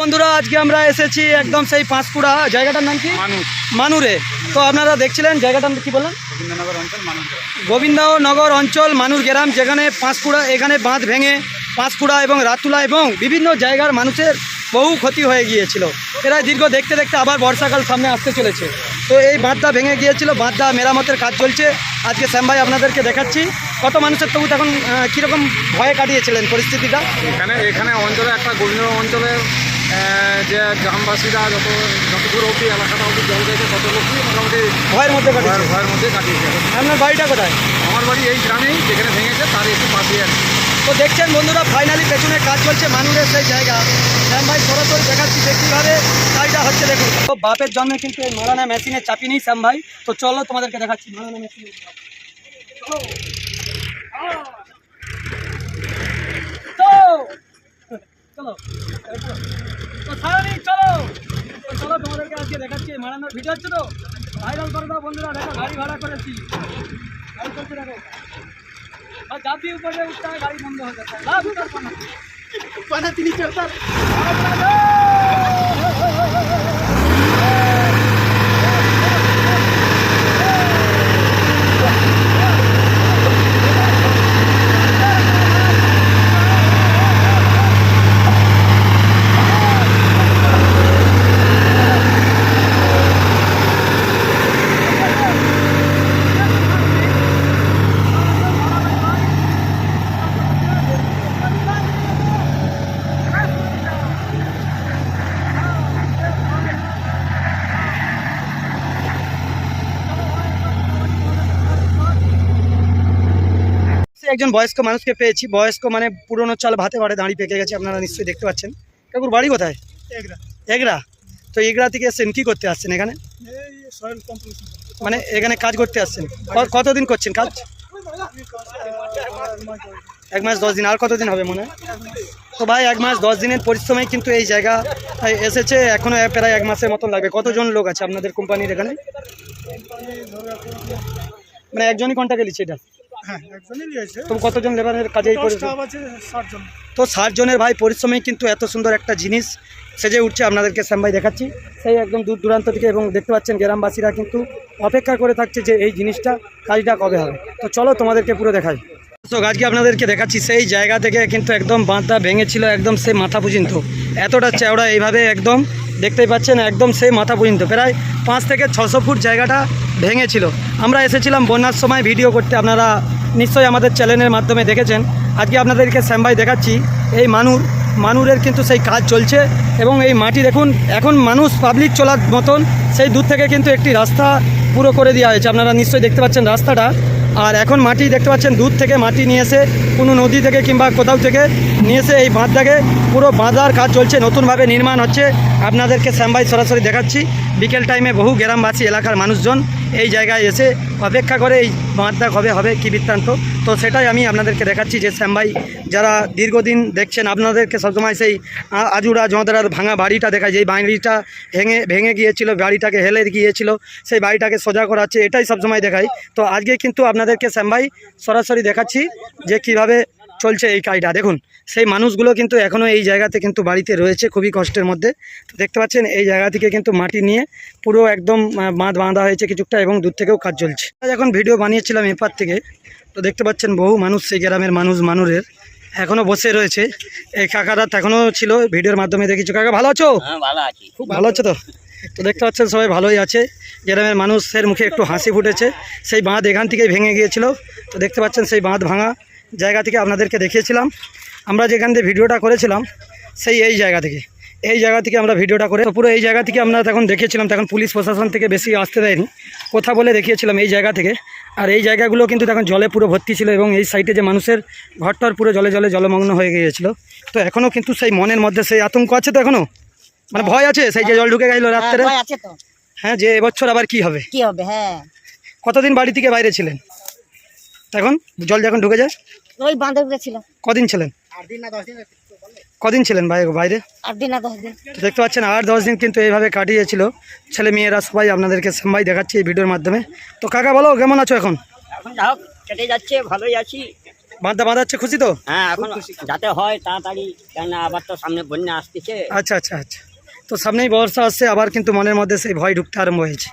বন্ধুরা আজকে আমরা এসেছি একদম সেই পাঁশকুড়া জায়গাটার নাম কি মানুরে। তো আপনারা দেখছিলেন জায়গাটার কি বললেন, গোবিন্দনগর অঞ্চল মানুর গ্রাম, যেখানে পাঁশকুড়া এখানে বাঁধ ভেঙে পাঁশকুড়া এবং রাতুলা এবং বিভিন্ন জায়গার মানুষের বহু ক্ষতি হয়ে গিয়েছিল। এরা দীর্ঘ দেখতে দেখতে আবার বর্ষাকাল সামনে আসতে চলেছে। তো এই বাঁধটা ভেঙে গিয়েছিল, বাঁধটা মেরামতের কাজ চলছে। আজকে শ্যাম ভাই আপনাদেরকে দেখাচ্ছি কত মানুষের তবু তখন কীরকম ভয়ে কাটিয়েছিলেন পরিস্থিতিটা। এখানে অঞ্চলে একটা গোবিন্দ অঞ্চলের যে গ্রামবাসীরা যতদূর অবধি এলাকাটা অবধি জল গেছে তত লোকই মোটামুটি ভয়ের মধ্যে কাটিয়েছে। আপনার বাড়িটা কোথায়? আমার বাড়ি এই গ্রামেই, যেখানে ভেঙেছে তার একটু পাশে আর কি। তো দেখছেন বন্ধুরা, ফাইনালি পেছনে কাজ চলছে মানুষের সেই জায়গা। শ্যাম ভাই সরাসরি দেখাচ্ছি যে কীভাবে কাজটা হচ্ছে। দেখুন, তো বাপের জন্মে কিন্তু এই মারানা মেশিনে চাপিয়ে নেই শ্যাম ভাই। তো চলো তোমাদেরকে দেখাচ্ছি মারানা মেশিনে। চলো তো সারানি চলো চলো তোমাদেরকে আজকে দেখাচ্ছি মারানোর ভিডিও হচ্ছে। তো ভাইরাল করে দাও বন্ধুরা। দেখো গাড়ি ভাড়া করেছি, গাড়ি চলছে দেখো। আর যাবি উপরে উঠতে হয়, গাড়ি বন্ধ হয়ে যাচ্ছে। লাভ উঠার পানা তিনি চলতার। একজন বয়স্ক মানুষকে পেয়েছি। বয়স্ক মানে পুরনো চাল ভাতে ভাড়ে দাঁড়িয়ে পেকে গেছে, আপনারা নিশ্চয়ই দেখতে পাচ্ছেন। কাকুর বাড়ি কোথায়? এগরা। তো এগরা থেকে এসছেন, কি করতে আসছেন এখানে? মানে এখানে কাজ করতে আসছেন। কতদিন করছেন কাজ? 1 মাস 10 দিন। আর কতদিন হবে মনে হয়? তো ভাই 1 মাস 10 দিনের পরিশ্রমে কিন্তু এই জায়গা এসেছে। এখনো প্রায় 1 মাসের মতন লাগবে। কতজন লোক আছে আপনাদের কোম্পানির এখানে? মানে একজনই কন্ট্রাক্টে নিচ্ছে এটা? তো কতজন লেবারের কাজে? তো 60 জনের ভাই পরিশ্রমে কিন্তু এত সুন্দর একটা জিনিস সেজে উঠছে। আপনাদেরকে শ্যাম ভাই দেখাচ্ছি সেই একদম দূর দূরান্ত থেকে। এবং দেখতে পাচ্ছেন গ্রামবাসীরা কিন্তু অপেক্ষা করে থাকছে যে এই জিনিসটা কাজটা কবে হবে। তো চলো তোমাদেরকে পুরো দেখাই। তো আজকে আপনাদেরকে দেখাচ্ছি সেই জায়গা থেকে কিন্তু একদম বাঁধটা ভেঙেছিল, একদম সেই মাথা পর্যন্ত। এতটা চওড়া এইভাবে একদম দেখতেই পাচ্ছেন, একদম সেই মাথা পর্যন্ত প্রায় 5 থেকে 600 ফুট জায়গাটা ভেঙেছিল। আমরা এসেছিলাম বন্যার সময় ভিডিও করতে, আপনারা নিশ্চয়ই আমাদের চ্যানেলের মাধ্যমে দেখেছেন। আজকে আপনাদেরকে শ্যাম ভাই দেখাচ্ছি এই মানুরের কিন্তু সেই কাজ চলছে। এবং এই মাটি দেখুন, এখন মানুষ পাবলিক চলার মতন সেই দূর থেকে কিন্তু একটি রাস্তা পুরো করে দেওয়া হয়েছে। আপনারা নিশ্চয়ই দেখতে পাচ্ছেন রাস্তাটা। আর এখন মাটি দেখতে পাচ্ছেন, দূর থেকে মাটি নিয়ে এসে কোনো নদী থেকে কিংবা কোথাও থেকে নিয়ে এসে এই বাঁধটাকে পুরো বাঁধার কাজ চলছে, নতুনভাবে নির্মাণ হচ্ছে। আপনাদেরকে শ্যাম ভাই সরাসরি দেখাচ্ছি। বিকেল টাইমে বহু গ্রামবাসী এলাকার মানুষজন এই জায়গায় এসে অপেক্ষা করে এই বাঁধটা কবে হবে, কী বৃত্তান্ত। তো সেটাই আমি আপনাদেরকে দেখাচ্ছি যে শ্যাম ভাই যারা দীর্ঘদিন দেখছেন, আপনাদেরকে সবসময় সেই আজুড়া জঁদরার ভাঙা বাড়িটা দেখায়, যেই বাড়িটা ভেঙে গিয়েছিল, বাড়িটাকে হেলে গিয়েছিল, সেই বাড়িটাকে সোজা করাচ্ছে, এটাই সবসময় দেখাই। তো আজকে কিন্তু আপনাদেরকে শ্যাম ভাই সরাসরি দেখাচ্ছি যে কিভাবে চলছে এই কাজটা। দেখুন সেই মানুষগুলো কিন্তু এখনও এই জায়গাতে কিন্তু বাড়িতে রয়েছে খুবই কষ্টের মধ্যে। তো দেখতে পাচ্ছেন এই জায়গা থেকে কিন্তু মাটি নিয়ে পুরো একদম বাঁধ বাঁধা হয়েছে কিছুটা, এবং দূর থেকেও কাজ চলছে। এখন ভিডিও বানিয়েছিলাম এপার থেকে, তো দেখতে পাচ্ছেন বহু মানুষ সেই গ্রামের মানুরের এখনও বসে রয়েছে। এই কাকারা এখনও ছিল, ভিডিওর মাধ্যমে দেখেছি। কাকা ভালো আছো? ভালো আছি। খুব ভালো আছো তো? তো দেখতে পাচ্ছেন সবাই ভালোই আছে। গ্রামের মানুষের মুখে একটু হাসি ফুটেছে। সেই বাঁধ এখান থেকেই ভেঙে গিয়েছিল। তো দেখতে পাচ্ছেন সেই বাঁধ ভাঙা জায়গা থেকে আপনাদেরকে দেখিয়েছিলাম। আমরা যেখান থেকে ভিডিওটা করেছিলাম সেই এই জায়গা থেকে আমরা ভিডিওটা করে পুরো এই জায়গা থেকে আমরা তখন দেখিয়েছিলাম। তখন পুলিশ প্রশাসন থেকে বেশি আসতে দেয়নি, কথা বলে দেখিয়েছিলাম এই জায়গা থেকে। আর এই জায়গাগুলো কিন্তু তখন জলে পুরো ভর্তি ছিল, এবং এই সাইডে যে মানুষের ঘরটার পুরো জলমগ্ন হয়ে গিয়েছিল। তো এখনও কিন্তু সেই মনের মধ্যে সেই আতঙ্ক আছে। তো এখনও মানে ভয় আছে, সেই যে জল ঢুকে গেল রাত্রে। হ্যাঁ, যে এবছর আবার কি হবে। হ্যাঁ, কতদিন বাড়ি থেকে বাইরে ছিলেন? এখন জল যখন ঢুকে যায় ওই বাঁধে ছিল। কদিন ছিলেন? 8 দিন না 10 দিন। কদিন ছিলেন বাইরে? 8 দিন না 10 দিন। দেখতে পাচ্ছেন 8-10 দিন কিন্তু এইভাবে কাটিয়েছিল ছেলে মেয়েরা সবাই। আপনাদেরকে শ্যাম ভাই দেখাচ্ছি এই ভিডিওর মাধ্যমে। তো কাকা বলো, কেমন আছো এখন? এখন যাও কেটে যাচ্ছে, ভালোই আছি। বাঁধা বাঁধাচ্ছে, খুশি তো? হ্যাঁ, এখন যাতে হয় তাড়াতাড়ি, কেন আবার তো সামনে বন্যা আসতেছে। আচ্ছা আচ্ছা আচ্ছা, তো সামনেই বর্ষা আসছে, আবার কিন্তু মনের মধ্যে সেই ভয় ঢুকতে আরম্ভ হয়েছে।